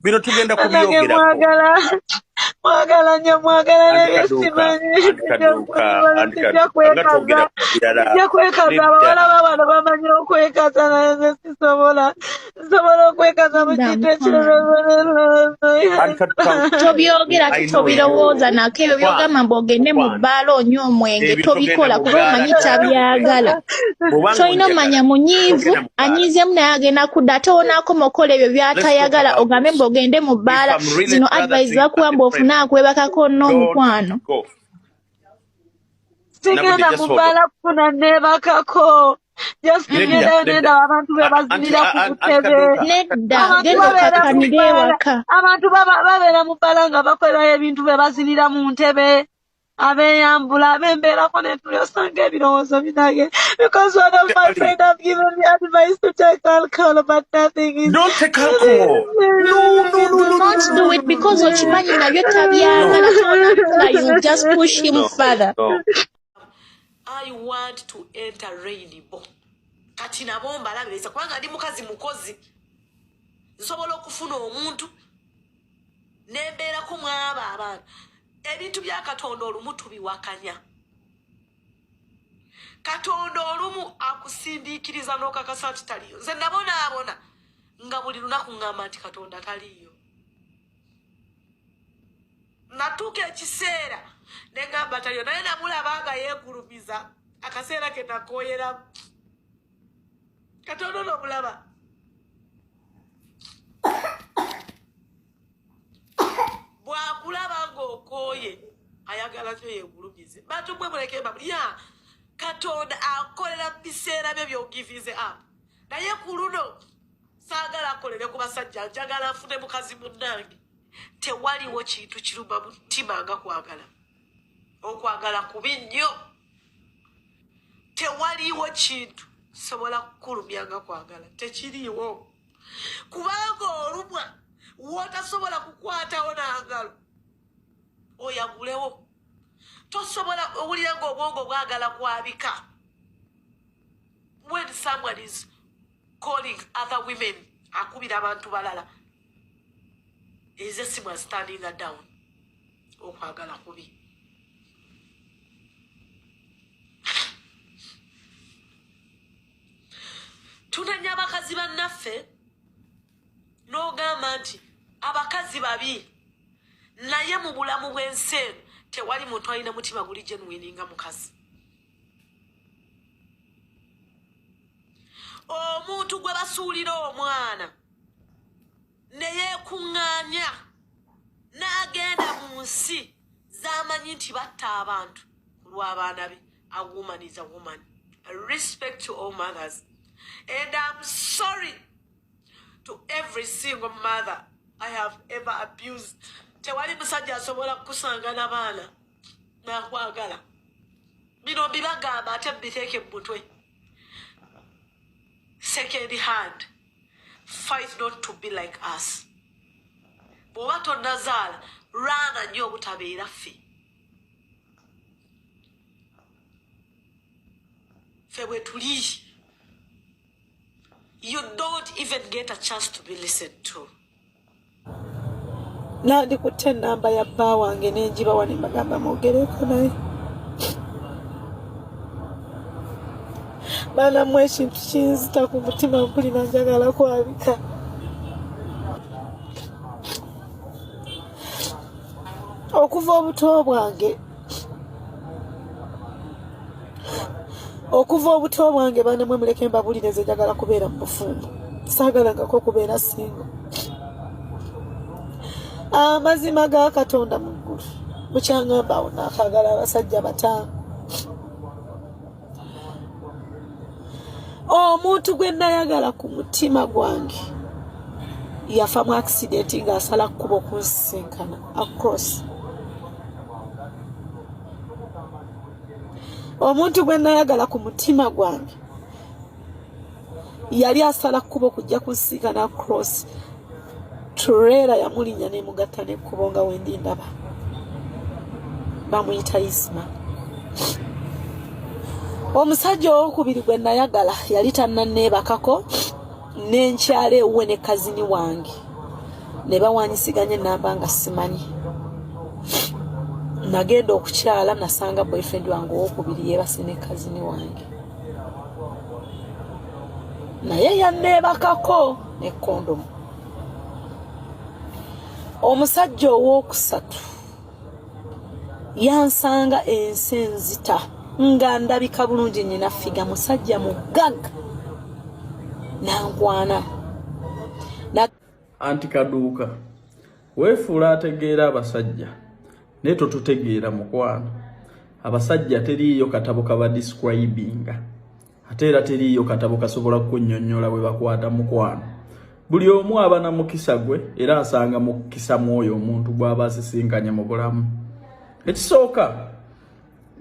bino tugenda kubyogera mwagala nnyo mwagala n'ebisimanyi Kaduka kwekaza abawala b'abantu bamanyi okwekaza naye nze sisobola okwekaza mu kintu ekirala tobyogera titobirowooza nako ebyo byogamba mbogende mu bbaala onywa omwenge tobikola kuba omanyi tabyagala tolina omanya munyiivu anyiizemu naye agenda kudda towonako mukola ebyo byatayagala ogambe mbogende mu bbaala zino advice bakuwa mbw'ofuna akwebakako n'omukwano sigenda mu bbaala kufuna neebakako nenda abantu be bazirira ku butebe nedda genda okakanira ewaka abantu babeera mu bbaala nga bakolerayo ebintu be bazirira mu ntebe abeyambula abembeerako netulosanga ebirowoozo binage because one of my friends have given me advice to take alcohol but nothing is don't take alcohol don't do it because okimanyi nabyo tabyagala you just push him further I want to enter rainbow kati nabo mbalabiriza kubanga ndi mukazi mukozi nsobola okufuna omuntu nembeerako mwaba abantu ebintu bya Katonda olumu tubiwakanya Katonda olumu akusindiikiriza n'okakasa nti taliyo nze nabonaabona nga buli lunaku ngamba nti Katonda taliyo natuuka ekiseera negamba taliyo naye namulabanga yeegulumiza akaseera ke nakooyeramu Katonda onomulaba bwakulaba ng'okooye ayagala kyo yeegulumize bantu mwe muleke babulya Katonda akolera mu biseera bye by'ogivize up naye ku luno saagala akolere ku basajja njagala afune mukazi munnange tewaliwo kintu kiruma mu ttima nga okwagala kubi nnyo tewaliwo kintu sobola kukulumya nga kwagala tekiriiwo kubanga olumwa wootasobola kukwatawo n'angalo oyagulewo tosobola owulira ng'obwongo bwagala kwabika when someone is calling other women akubira abantu balala eze simwa standing down okwagala kubi tunanya abakazi bannaffe n'ogamba nti abakazi babi naye mu bulamu bw'ensi eno tewali muntu alina mutima guli genuine nga mukazi omuntu gwe basuulira omwana ne yeekuŋŋaanya n'agenda mu nsi z'amanyi nti batta abantu ku lw'abaana be. A woman is a woman. Respect to all mothers. And I'm sorry to every single mother I have ever abused. Tewali musajja asobola kukusanga n'abaana n'akwagala. Bino bibagamba ate biteeke mu mutwe. Second hand. Fight not to be like us. Bw'oba tonnazaala lwana nnyo obutabeera ffe. Ffe bwe tuli. You don't even get a chance to be listened to. Nandi kutte namba ya bba wange n'enjiba wano mbagamba mwogereko naye. Baana mmwe ekintu kinzita ku mutima mpulira njagala kwabika. Okuva obuto bwange baana mmwe muleke mbabulire nze njagala kubeera mu bufumbo. Saagalangako kubeera singo. Amazima ga Katonda mu ggulu mukyangamba awo naakaagala abasajja bataano. Omuntu gwe nayagala ku mutima gwange yafa mu accident ng'asala kkubo kunsisinkana across. Omuntu gwe nayagala ku mutima gwange yali asala kkubo kujja kunsisinkana across. Turera yamulinya n'emugatta n'ekkubo nga wendi ndaba. Bamuyita Isma. Omusajja owokubiri gwe nayagala yali tannaneebakako n'enkyalo ewuwe ne kazini wange. ne bawanyisiganye namba nga simanyi. Nagenda okukyala nasanga boyfriend wange owokubiri yeebase ne kazini wange. Naye yanneebakako ne kondomu. Omusajja owookusatu yansanga ensenzita nga ndabika bulungi nyina figa musajja mugagga nankwana. Anti Kaduka weefuula ategeera abasajja naye totutegeera mukwano. Abasajja teriiyo katabo kaba describinga ate era teriiyo katabo kasobola kunnyonnyola bwe bakwata mukwano. Buli omu aba na mukisa gwe era asanga mukisa mwoyo omuntu bw'aba asisinkanye mu bulamu. Ekisooka,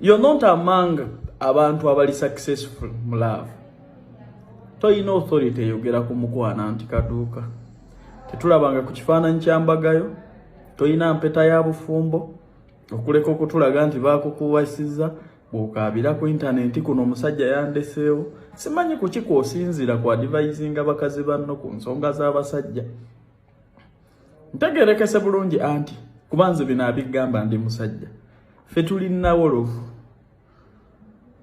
you're not among abantu abali successful mu love. Toyina authority eyogera ku mukwano Anti Kaduka. Tetulabanga ku kifaananyi kyambagayo, toyina mpeta ya bufumbo, okuleka okutulaga nti baakukuwasiza, bw'okaabira ku intaneti kuno omusajja yandeseewo. Simanyi ku ki kw'osinziira ku advisinga bakazi banno ku nsonga z'abasajja. Ntegeerekese bulungi anti, kuba nze bino abigamba ndi musajja. Ffe tuli nawolovu.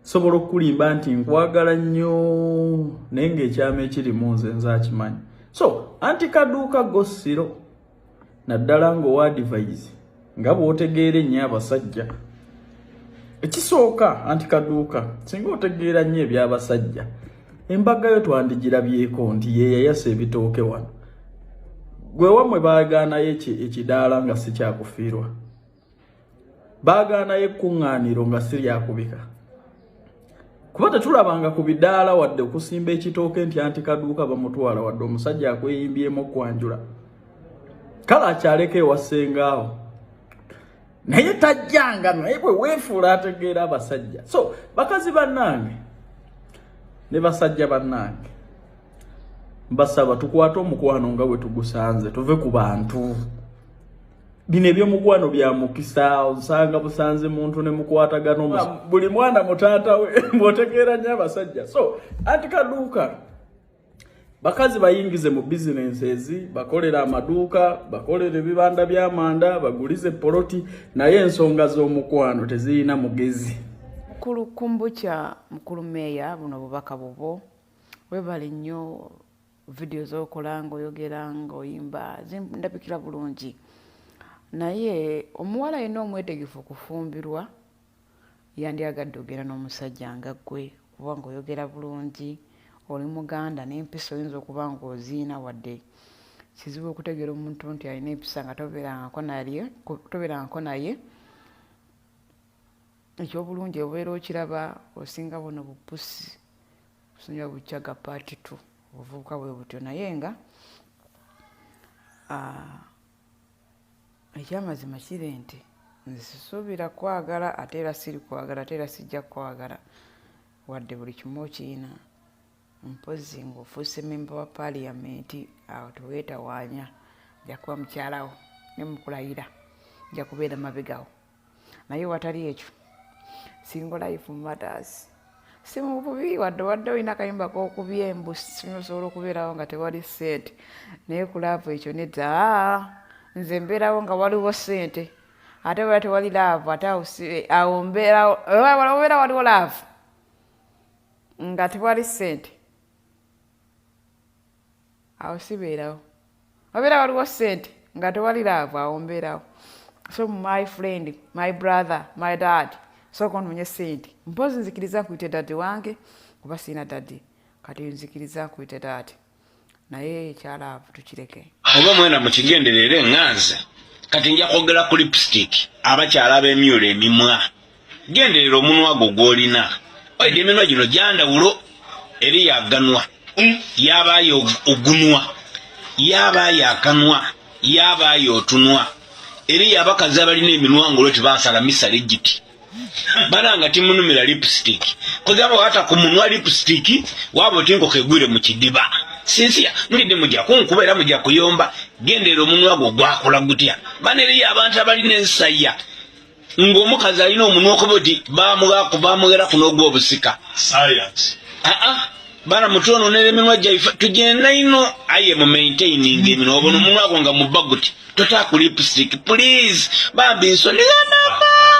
Sobola okulimba nti nkwagala nnyo naye ng'ekyama ekiri mu nze nzaakimanyi. So, Anti Kaduka gossiro naddala ng'owa advise nga bw'otegeera ennyo abasajja. Ekisooka Anti Kaduka singa otegeera nnyo eby'abasajja, embaga yo twandigirabyeko nti ye yayasa ebitooke wano. Gwe wamwe baagaanayo ekidaala nga si kyakufiirwa. Baagaanayo ekkuŋŋaaniro nga si lyakubika. Kuba tetulabanga ku bidaala wadde okusimba ekitooke nti Anti Kaduka bamutwala wadde omusajja akweyimbyemu okwanjula. Kale akyaleko ewasengaawo. Naye tajjanga naye bwe weefuula ategeera abasajja. So, bakazi bannange ne basajja bannange, mbasaba tukwate omukwano nga bwe tugusanze, tuve ku bantu. Bino ebyomukwano bya mukisa, osanga busanze muntu ne mukwatagana buli mwana mutaata we mbotegeera nnyo abasajja. So, Anti Kaduka, bakazi bayingize mu businesses, bakolera amaduuka, bakolera ebibanda by'amanda, bagulize poloti, naye ensonga z'omukwano tezirina mugezi. Mukulu kumbucha mukulu meya buno bubaka bubo webali nnyo video z'okola ng'oyogera ng'oyimba ndabikira bulungi. Naye omuwala yenna omwetegefu okufumbirwa yandyagadde ogera n'omusajja nga ggwe kuba ng'oyogera bulungi, oli muganda n'empisa oyinza okuba ng'oziina wadde kizibu okutegeera omuntu nti alina empisa nga tobeerangako naye. Ekyobulungi obeera okiraba osinga buno bupusi osinga bucyaga paati 2 obuvubuka bwe butyo. Naye nga ekyamazima kiri nti nze sisuubira kwagala ate era siri kwagala ate era sijja kwagala wadde buli kimu okiyina. Mpozi ng'ofuuse memba wa paliyamenti awo teweetawaanya nja kuba mukyalawo ne mukulayira nja kubeera mabegawo. Naye watali ekyo single life matters. Si mu bubi wadde olina akayimba k'okubya embusi osobola okubeerawo nga tewali ssente naye kulaavu ekyo nedda nze mbeerawo nga waliwo ssente ate wala tewali laavu ate awo mbeerawo obeera waliwo laavu nga tewali ssente awo sibeerawo. Obeera waliwo ssente nga tewali laavu awo mbeerawo. So my friend, my brother, my dad, sooka onoonya ssente. Mpozi nzikiriza nkuyite dadde wange kuba sirina dadde kati nzikiriza nkuyite dadde naye ekyalaavu tukireke. Oba mwena mukigenderere eŋŋanza kati nja kwogera ku lipstick abakyala ab'emyulo emimwa. Genderera omunwa gwo gw'olina. Oyidde eminwa gino gyandawulo eri yaganwa yabaayo ogunwa yabaayo akanwa yabaayo otunwa eri abakazi abalina eminwa ng'olwo tebasala misa legiti balanga timunumira lipstick kozaba wata ku munwa lipstick waba otinkoka egwire mu kidiba sinsiya mulidde mujja kunkuba era mujja kuyomba. Gendera omunwa gwo gwakola gutya baneri abantu abalina ensaya ng'omukazi alina omunwa okuba oti bamugera kuno ogw'obusika science bana mutono nere Emimwa jaifa tugenda ino aye mu maintaining emino obono munwa ngo nga mubaguti tota ku lipstick please bambi nsonera